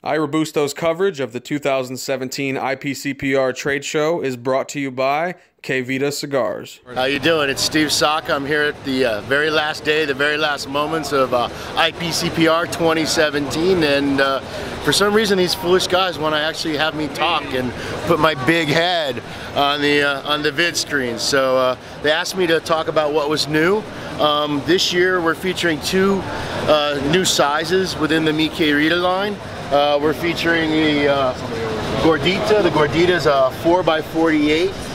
iRobusto's coverage of the 2017 IPCPR trade show is brought to you by K-Vita Cigars. How you doing? It's Steve Saka. I'm here at the very last day, the very last moments of IPCPR 2017, and for some reason these foolish guys want to actually have me talk and put my big head on the vid screen. So they asked me to talk about what was new. This year we're featuring two new sizes within the Mi Querida line. We're featuring the Gordita. The Gordita is a 4x48.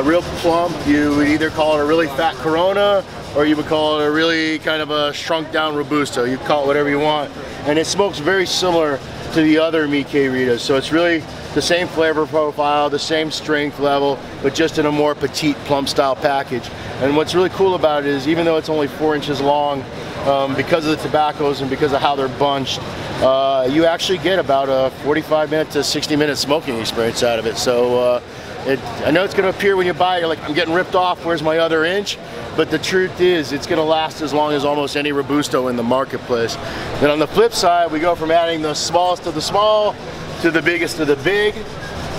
Real plump. You would either call it a really fat Corona, or you would call it a really kind of a shrunk down Robusto. You call it whatever you want. And it smokes very similar to the other Mi Queridas. So it's really the same flavor profile, the same strength level, but just in a more petite plump style package. And what's really cool about it is, even though it's only 4 inches long, because of the tobaccos and because of how they're bunched, you actually get about a 45-minute to 60-minute smoking experience out of it. So I know it's going to appear when you buy it, you're like, I'm getting ripped off, where's my other inch? But the truth is, it's going to last as long as almost any Robusto in the marketplace. Then on the flip side, we go from adding the smallest of the small to the biggest of the big.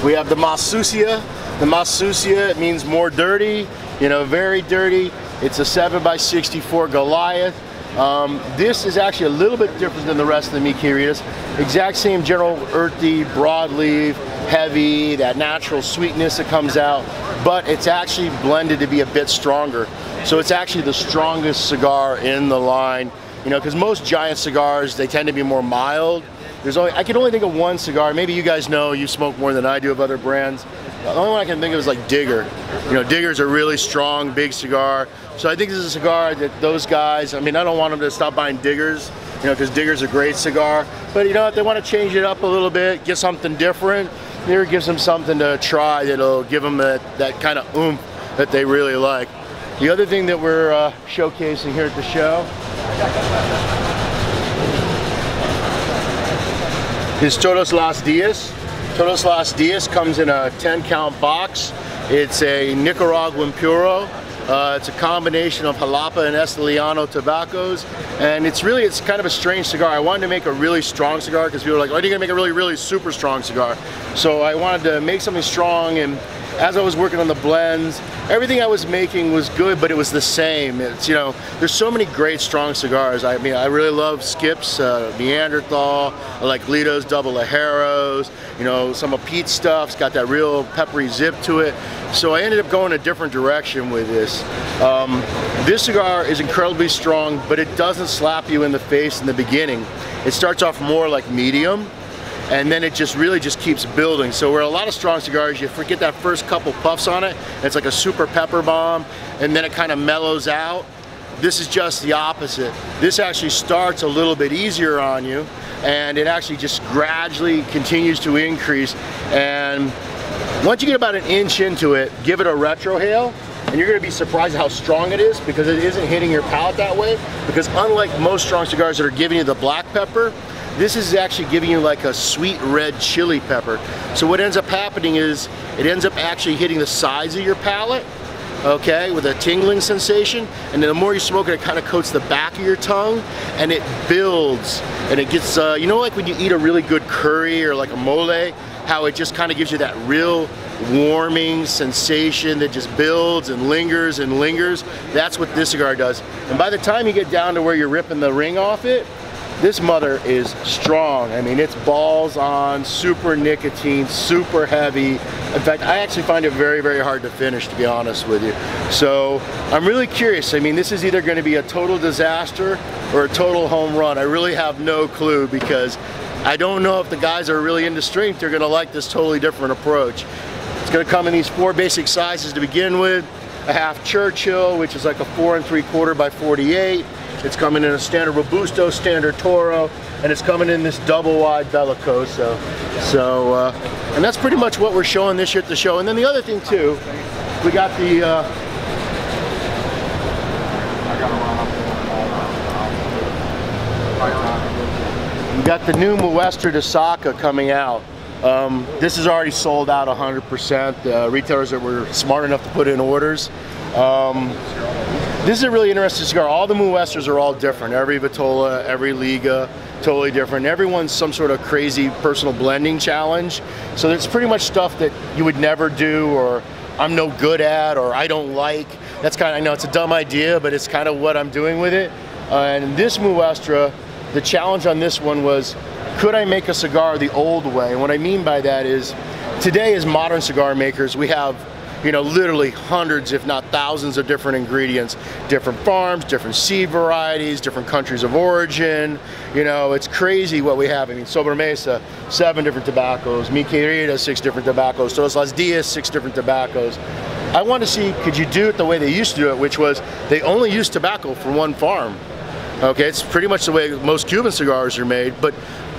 We have the Mas Sucia. The Mas Sucia, it means more dirty, you know, very dirty. It's a 7x64 Goliath. This is actually a little bit different than the rest of the Mi Queridas. Exact same general earthy, broadleaf, heavy, that natural sweetness that comes out, but it's actually blended to be a bit stronger. So it's actually the strongest cigar in the line, you know, because most giant cigars, they tend to be more mild. I can only think of one cigar, maybe you guys know, you smoke more than I do of other brands. The only one I can think of is like Digger. You know, Digger's a really strong, big cigar. So I think this is a cigar that those guys, I mean, I don't want them to stop buying Diggers, you know, because Digger's a great cigar. But you know, if they want to change it up a little bit, get something different, here it gives them something to try that'll give them that kind of oomph that they really like. The other thing that we're showcasing here at the show is Todos los Dias. Todos los Dias comes in a 10-count box. It's a Nicaraguan Puro. It's a combination of Jalapa and Esteliano tobaccos, and it's kind of a strange cigar. I wanted to make a really strong cigar because people were like, "Are you gonna make a really super strong cigar?" So I wanted to make something strong, and as I was working on the blends, everything I was making was good, but it was the same. It's, you know, there's so many great strong cigars. I mean, I really love Skips, Neanderthal, I like Lido's Double Ajeros, you know, some of Pete's stuff's got that real peppery zip to it. So I ended up going a different direction with this. This cigar is incredibly strong, but it doesn't slap you in the face in the beginning. It starts off more like medium, and then it just really keeps building. So where a lot of strong cigars, you forget that first couple puffs on it, it's like a super pepper bomb, and then it kind of mellows out. This is just the opposite. This actually starts a little bit easier on you, and it actually just gradually continues to increase. And once you get about an inch into it, give it a retrohale, and you're gonna be surprised at how strong it is, because it isn't hitting your palate that way. Because unlike most strong cigars that are giving you the black pepper, this is actually giving you like a sweet red chili pepper. So what ends up happening is it ends up actually hitting the sides of your palate, okay, with a tingling sensation, and then the more you smoke it, it kind of coats the back of your tongue, and it builds, and it gets, you know, like when you eat a really good curry or like a mole, how it just kind of gives you that real warming sensation that just builds and lingers and lingers. That's what this cigar does. And by the time you get down to where you're ripping the ring off it, this mother is strong. I mean, it's balls on, super nicotine, super heavy. In fact, I actually find it very hard to finish, to be honest with you. So I'm really curious. I mean, this is either going to be a total disaster or a total home run. I really have no clue, because I don't know if the guys are really into strength, they're going to like this totally different approach. It's going to come in these 4 basic sizes to begin with. A half Churchill, which is like a 4 3/4 by 48. It's coming in a standard Robusto, standard Toro, and it's coming in this double wide Bellicoso. So, and that's pretty much what we're showing this year at the show. And then the other thing too, we got the, new Moestra de Saka coming out. This is already sold out 100%. Retailers that were smart enough to put in orders. This is a really interesting cigar. All the Moestras are all different. Every Vitola, every Liga. totally different. Everyone's some sort of crazy personal blending challenge. So it's pretty much stuff that you would never do, or I'm no good at, or I don't like. That's kind of, I know it's a dumb idea, but it's kind of what I'm doing with it. And this Muestra, the challenge on this one was, could I make a cigar the old way? And what I mean by that is, today as modern cigar makers, we have, you know, literally hundreds, if not thousands of different ingredients, different farms, different seed varieties, different countries of origin. You know, it's crazy what we have. I mean, Sobremesa, 7 different tobaccos, Mi Querida, 6 different tobaccos, Todos los Dias, 6 different tobaccos. I want to see, could you do it the way they used to do it, which was they only used tobacco for one farm. Okay, it's pretty much the way most Cuban cigars are made, but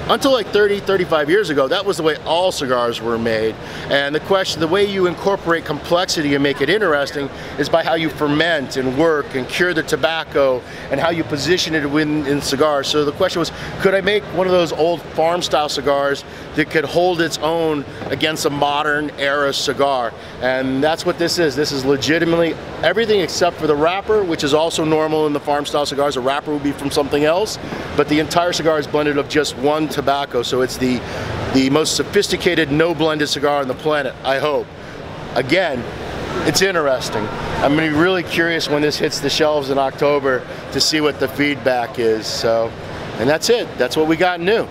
until like 30, 35 years ago, that was the way all cigars were made. And the question, the way you incorporate complexity and make it interesting is by how you ferment and work and cure the tobacco and how you position it in cigars. So the question was, could I make one of those old farm style cigars that could hold its own against a modern era cigar? And that's what this is. This is legitimately everything except for the wrapper, which is also normal in the farm style cigars. A wrapper would be from something else, but the entire cigar is blended of just one tobacco, so it's the most sophisticated no blended cigar on the planet, I hope. Again, it's interesting. I'm going to be really curious when this hits the shelves in October to see what the feedback is. So, and that's it. That's what we got new.